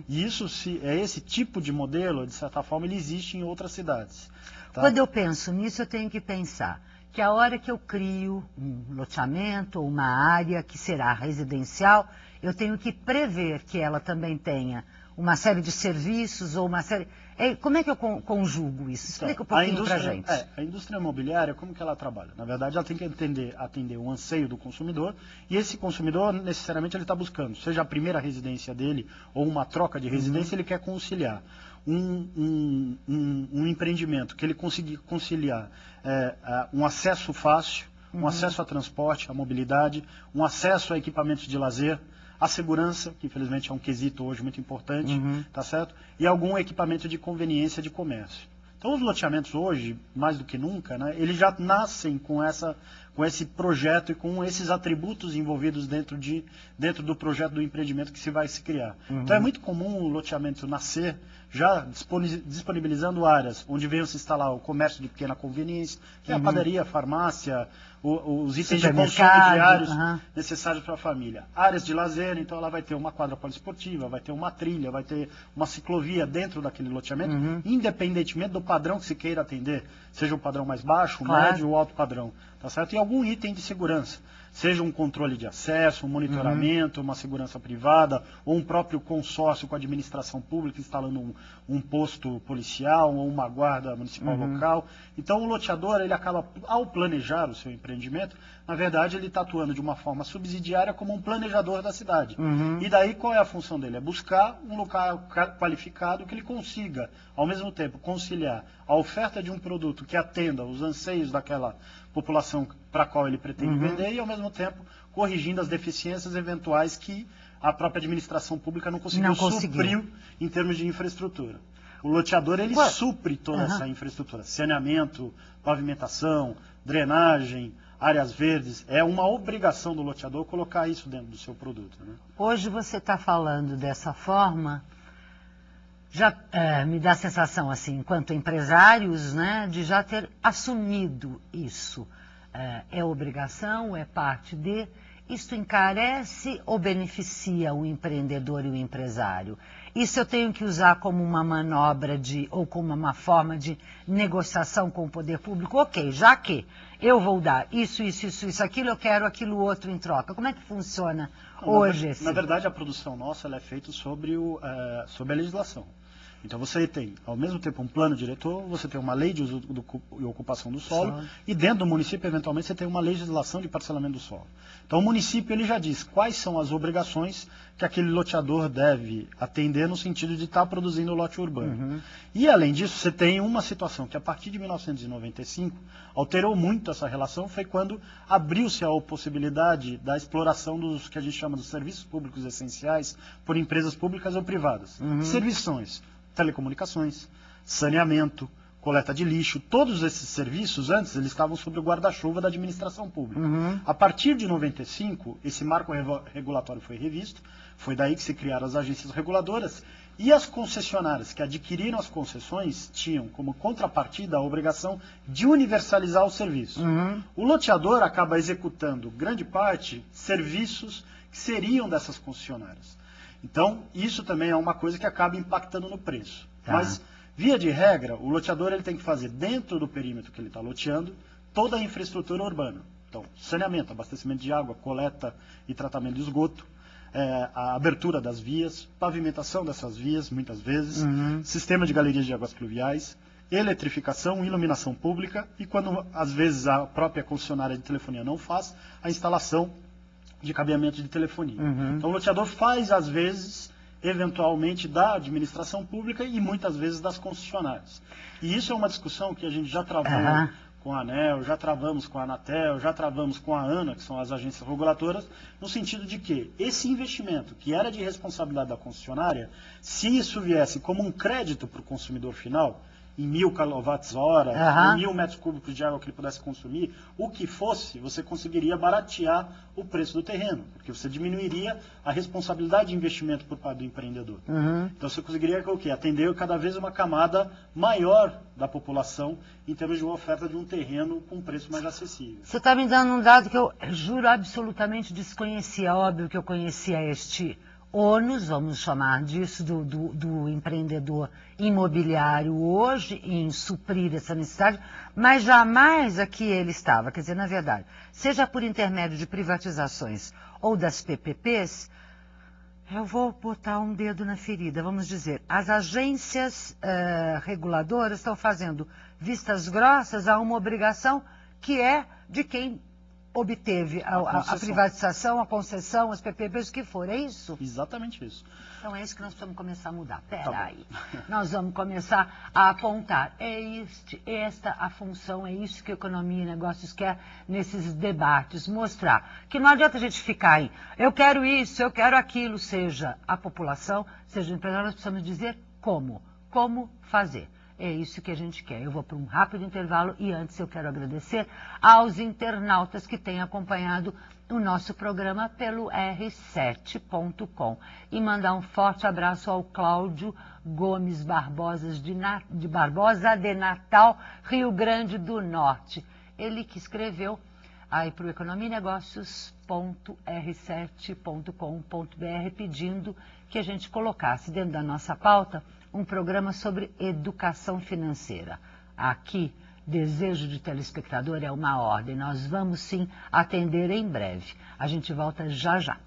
E isso, esse tipo de modelo, de certa forma, ele existe em outras cidades. Tá? Quando eu penso nisso, eu tenho que pensar que a hora que eu crio um loteamento ou uma área que será residencial, eu tenho que prever que ela também tenha uma série de serviços ou uma série... Como é que eu conjugo isso? Explica um pouquinho para a gente. A indústria imobiliária, como que ela trabalha? Na verdade, ela tem que atender o anseio do consumidor, e esse consumidor, necessariamente, ele está buscando, seja a primeira residência dele ou uma troca de residência, ele quer conciliar um empreendimento que ele conseguir conciliar um acesso fácil, um acesso a transporte, a mobilidade, um acesso a equipamentos de lazer, a segurança, que infelizmente é um quesito hoje muito importante, tá certo? E algum equipamento de conveniência de comércio. Então os loteamentos hoje, mais do que nunca, né, eles já nascem com esse projeto e com esses atributos envolvidos dentro do projeto do empreendimento que se vai se criar. Então é muito comum o loteamento nascer já disponibilizando áreas onde venham se instalar o comércio de pequena conveniência, que é a padaria, a farmácia, os itens de consumo diários necessários para a família. Áreas de lazer, então ela vai ter uma quadra poliesportiva, vai ter uma trilha, vai ter uma ciclovia dentro daquele loteamento, independentemente do padrão que se queira atender, seja o padrão mais baixo, o médio ou alto padrão, tá certo? E algum item de segurança, seja um controle de acesso, um monitoramento, uma segurança privada, ou um próprio consórcio com a administração pública instalando um posto policial ou uma guarda municipal local. Então o loteador, ele acaba, ao planejar o seu empreendimento, na verdade ele está atuando de uma forma subsidiária como um planejador da cidade. E daí qual é a função dele? É buscar um local qualificado que ele consiga, ao mesmo tempo, conciliar a oferta de um produto que atenda os anseios daquela população para a qual ele pretende vender e, ao mesmo tempo, corrigindo as deficiências eventuais que a própria administração pública não conseguiu suprir em termos de infraestrutura. O loteador, ele supre toda essa infraestrutura, saneamento, pavimentação, drenagem, áreas verdes. É uma obrigação do loteador colocar isso dentro do seu produto, né? Hoje você está falando dessa forma, já me dá a sensação, assim, enquanto empresários, né, de já ter assumido isso. É obrigação, é parte de... Isto encarece ou beneficia o empreendedor e o empresário? Isso eu tenho que usar como uma manobra ou como uma forma de negociação com o poder público? Ok, já que eu vou dar isso, aquilo, eu quero aquilo outro em troca. Como é que funciona hoje? Na verdade, a produção nossa ela é feita sobre a legislação. Então você tem, ao mesmo tempo, um plano diretor, você tem uma lei de uso e ocupação do solo, e dentro do município, eventualmente, você tem uma legislação de parcelamento do solo. Então o município ele já diz quais são as obrigações que aquele loteador deve atender no sentido de estar produzindo o lote urbano. E além disso, você tem uma situação que a partir de 1995 alterou muito essa relação, foi quando abriu-se a possibilidade da exploração dos que a gente chama de serviços públicos essenciais por empresas públicas ou privadas. Serviços, telecomunicações, saneamento, coleta de lixo, todos esses serviços antes eles estavam sob o guarda-chuva da administração pública. A partir de 95, esse marco regulatório foi revisto, foi daí que se criaram as agências reguladoras e as concessionárias que adquiriram as concessões tinham como contrapartida a obrigação de universalizar o serviço. O loteador acaba executando grande parte serviços que seriam dessas concessionárias. Então, isso também é uma coisa que acaba impactando no preço. Mas, via de regra, o loteador ele tem que fazer dentro do perímetro que ele está loteando toda a infraestrutura urbana. Então, saneamento, abastecimento de água, coleta e tratamento de esgoto, a abertura das vias, pavimentação dessas vias, muitas vezes, sistema de galerias de águas pluviais, eletrificação, iluminação pública e quando, às vezes, a própria concessionária de telefonia não faz, a instalação de cabeamento de telefonia. Então o loteador faz, às vezes, eventualmente, da administração pública e muitas vezes das concessionárias. E isso é uma discussão que a gente já travou com a ANEEL, já travamos com a Anatel, já travamos com a ANA, que são as agências reguladoras, no sentido de que esse investimento, que era de responsabilidade da concessionária, se isso viesse como um crédito para o consumidor final, em 1.000 kWh, em 1.000 metros cúbicos de água que ele pudesse consumir, o que fosse, você conseguiria baratear o preço do terreno, porque você diminuiria a responsabilidade de investimento por parte do empreendedor. Então você conseguiria o quê? Atender cada vez uma camada maior da população em termos de uma oferta de um terreno com um preço mais acessível. Você está me dando um dado que eu juro absolutamente desconhecia. Óbvio que eu conhecia ônus, vamos chamar disso, do empreendedor imobiliário hoje em suprir essa necessidade, mas jamais aqui ele estava. Quer dizer, na verdade, seja por intermédio de privatizações ou das PPPs, eu vou botar um dedo na ferida, vamos dizer, as agências reguladoras estão fazendo vistas grossas a uma obrigação que é de quem obteve a privatização, a concessão, as PPPs, o que for, é isso? Exatamente isso. Então é isso que nós precisamos começar a mudar. Peraí, nós vamos começar a apontar. Esta a função, é isso que a economia e negócios quer nesses debates, mostrar que não adianta a gente ficar em eu quero isso, eu quero aquilo, seja a população, seja o empresário, nós precisamos dizer como fazer. É isso que a gente quer. Eu vou para um rápido intervalo e antes eu quero agradecer aos internautas que têm acompanhado o nosso programa pelo r7.com e mandar um forte abraço ao Cláudio Gomes Barbosa de Barbosa de Natal, Rio Grande do Norte. Ele que escreveu aí para o economianegócios.r7.com.br pedindo que a gente colocasse dentro da nossa pauta um programa sobre educação financeira. Aqui, desejo de telespectador é uma ordem. Nós vamos sim atender em breve. A gente volta já já.